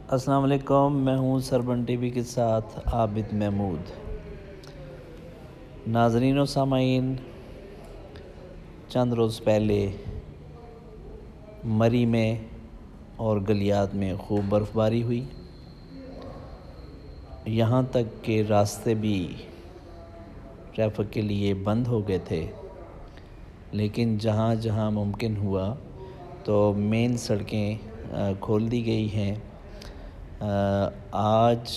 السلام علیکم، میں ہوں سربن ٹی وی کے ساتھ عابد محمود۔ ناظرین و سامعین، چند روز پہلے مری میں اور گلیات میں خوب برف باری ہوئی، یہاں تک کہ راستے بھی ٹریفک کے لیے بند ہو گئے تھے، لیکن جہاں جہاں ممکن ہوا تو مین سڑکیں کھول دی گئی ہیں۔ آج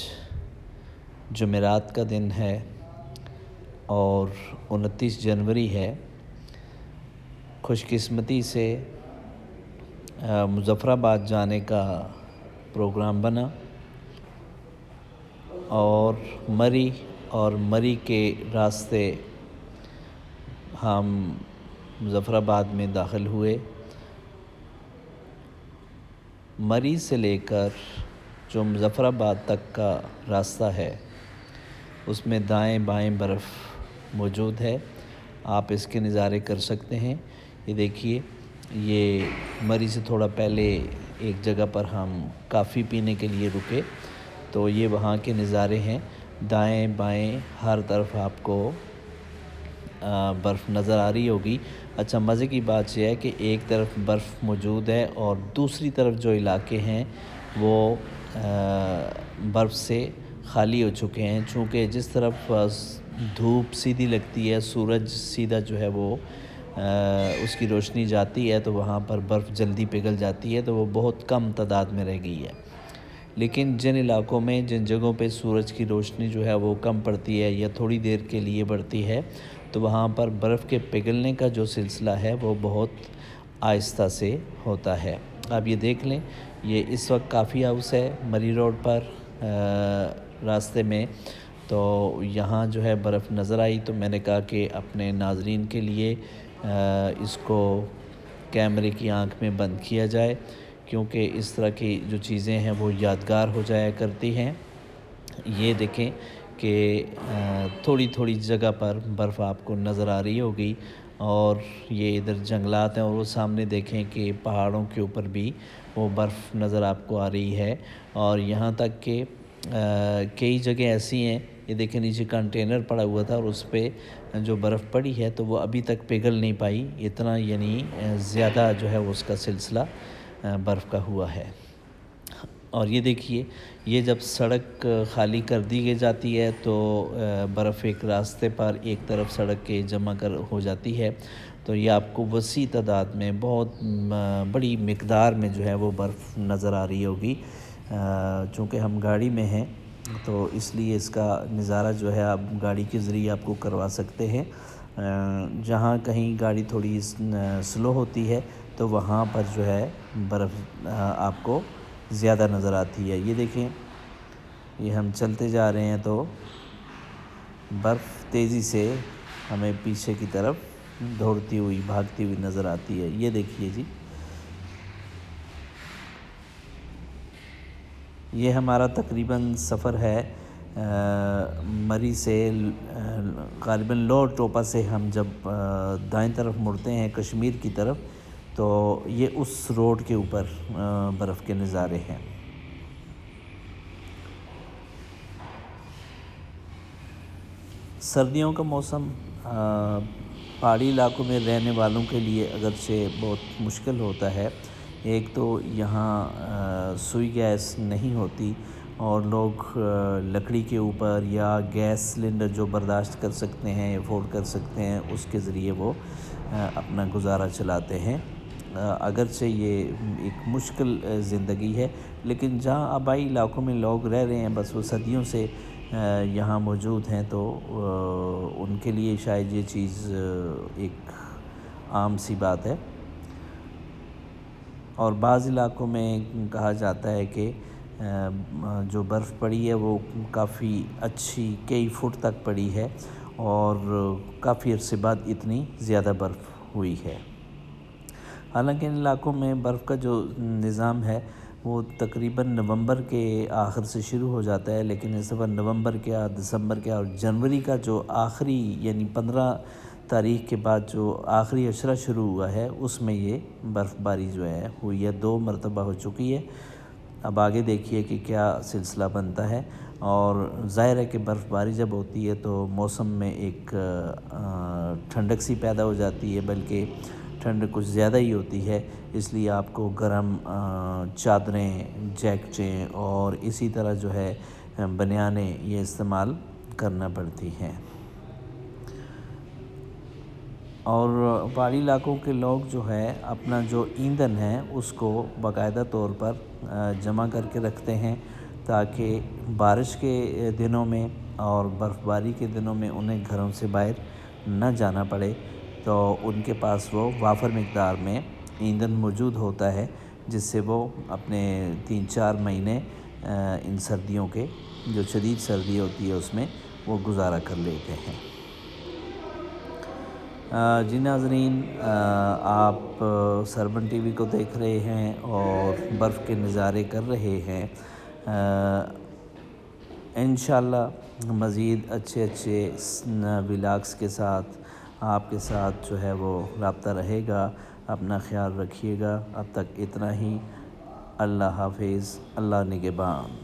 جمعرات کا دن ہے اور 29 جنوری ہے۔ خوش قسمتی سے مظفر آباد جانے کا پروگرام بنا اور مری کے راستے ہم مظفر آباد میں داخل ہوئے۔ مری سے لے کر جو مظفر آباد تک کا راستہ ہے اس میں دائیں بائیں برف موجود ہے، آپ اس کے نظارے کر سکتے ہیں۔ یہ دیکھیے، یہ مری سے تھوڑا پہلے ایک جگہ پر ہم کافی پینے کے لیے رکے تو یہ وہاں کے نظارے ہیں۔ دائیں بائیں ہر طرف آپ کو برف نظر آ رہی ہوگی۔ اچھا، مزے کی بات یہ ہے کہ ایک طرف برف موجود ہے اور دوسری طرف جو علاقے ہیں وہ برف سے خالی ہو چکے ہیں، چونکہ جس طرف دھوپ سیدھی لگتی ہے، سورج سیدھا جو ہے وہ اس کی روشنی جاتی ہے تو وہاں پر برف جلدی پگھل جاتی ہے، تو وہ بہت کم تعداد میں رہ گئی ہے۔ لیکن جن علاقوں میں جن جگہوں پہ سورج کی روشنی جو ہے وہ کم پڑتی ہے یا تھوڑی دیر کے لیے بڑھتی ہے تو وہاں پر برف کے پگھلنے کا جو سلسلہ ہے وہ بہت آہستہ سے ہوتا ہے۔ آپ یہ دیکھ لیں، یہ اس وقت کافی ہاؤس ہے مری روڈ پر راستے میں، تو یہاں جو ہے برف نظر آئی تو میں نے کہا کہ اپنے ناظرین کے لیے اس کو کیمرے کی آنکھ میں بند کیا جائے، کیونکہ اس طرح کی جو چیزیں ہیں وہ یادگار ہو جایا کرتی ہیں۔ یہ دیکھیں کہ تھوڑی تھوڑی جگہ پر برف آپ کو نظر آ رہی ہوگی، اور یہ ادھر جنگلات ہیں اور وہ سامنے دیکھیں کہ پہاڑوں کے اوپر بھی وہ برف نظر آپ کو آ رہی ہے، اور یہاں تک کہ کئی جگہ ایسی ہیں، یہ دیکھیں نیچے کنٹینر پڑا ہوا تھا اور اس پہ جو برف پڑی ہے تو وہ ابھی تک پگھل نہیں پائی، اتنا یعنی زیادہ جو ہے اس کا سلسلہ برف کا ہوا ہے۔ اور یہ دیکھیے، یہ جب سڑک خالی کر دی جاتی ہے تو برف ایک راستے پر ایک طرف سڑک کے جمع ہو جاتی ہے، تو یہ آپ کو وسیع تعداد میں بہت بڑی مقدار میں جو ہے وہ برف نظر آ رہی ہوگی۔ چونکہ ہم گاڑی میں ہیں تو اس لیے اس کا نظارہ جو ہے آپ گاڑی کے ذریعے آپ کو کروا سکتے ہیں۔ جہاں کہیں گاڑی تھوڑی سلو ہوتی ہے تو وہاں پر جو ہے برف آپ کو زیادہ نظر آتی ہے۔ یہ دیکھیں، یہ ہم چلتے جا رہے ہیں تو برف تیزی سے ہمیں پیچھے کی طرف دوڑتی ہوئی بھاگتی ہوئی نظر آتی ہے۔ یہ دیکھیے جی، یہ ہمارا تقریباً سفر ہے مری سے غالباً لوور ٹوپا سے ہم جب دائیں طرف مڑتے ہیں کشمیر کی طرف تو یہ اس روڈ کے اوپر برف کے نظارے ہیں۔ سردیوں کا موسم پہاڑی علاقوں میں رہنے والوں کے لیے اگرچہ بہت مشکل ہوتا ہے۔ ایک تو یہاں سوئی گیس نہیں ہوتی اور لوگ لکڑی کے اوپر یا گیس سلنڈر جو برداشت کر سکتے ہیں، افورڈ کر سکتے ہیں، اس کے ذریعے وہ اپنا گزارا چلاتے ہیں۔ اگرچہ یہ ایک مشکل زندگی ہے، لیکن جہاں آبائی علاقوں میں لوگ رہ رہے ہیں، بس وہ صدیوں سے یہاں موجود ہیں، تو ان کے لیے شاید یہ چیز ایک عام سی بات ہے۔ اور بعض علاقوں میں کہا جاتا ہے کہ جو برف پڑی ہے وہ کافی اچھی کئی فٹ تک پڑی ہے اور کافی عرصے بعد اتنی زیادہ برف ہوئی ہے۔ حالانکہ ان علاقوں میں برف کا جو نظام ہے وہ تقریباً نومبر کے آخر سے شروع ہو جاتا ہے، لیکن اس دفعہ نومبر کیا، دسمبر کیا اور جنوری کا جو آخری یعنی 15 تاریخ کے بعد جو آخری اشرہ شروع ہوا ہے اس میں یہ برف باری جو ہے ہوئی ہے، 2 مرتبہ ہو چکی ہے۔ اب آگے دیکھیے کہ کیا سلسلہ بنتا ہے۔ اور ظاہر ہے کہ برف باری جب ہوتی ہے تو موسم میں ایک ٹھنڈک سی پیدا ہو جاتی ہے، بلکہ ٹھنڈ کچھ زیادہ ہی ہوتی ہے، اس لیے آپ کو گرم چادریں، جیکٹیں اور اسی طرح جو ہے بنیانیں یہ استعمال کرنا پڑتی ہیں۔ اور پہاڑی علاقوں کے لوگ جو ہے اپنا جو ایندھن ہے اس کو باقاعدہ طور پر جمع کر کے رکھتے ہیں، تاکہ بارش کے دنوں میں اور برف باری کے دنوں میں انہیں گھروں سے باہر نہ جانا پڑے، تو ان کے پاس وہ وافر مقدار میں ایندھن موجود ہوتا ہے، جس سے وہ اپنے 3-4 مہینے ان سردیوں کے، جو شدید سردی ہوتی ہے اس میں وہ گزارا کر لیتے ہیں۔ جی ناظرین، آپ سربن ٹی وی کو دیکھ رہے ہیں اور برف کے نظارے کر رہے ہیں۔ انشاءاللہ مزید اچھے ولاگس کے ساتھ آپ کے ساتھ جو ہے وہ رابطہ رہے گا۔ اپنا خیال رکھیے گا۔ اب تک اتنا ہی۔ اللہ حافظ، اللہ نگہبان۔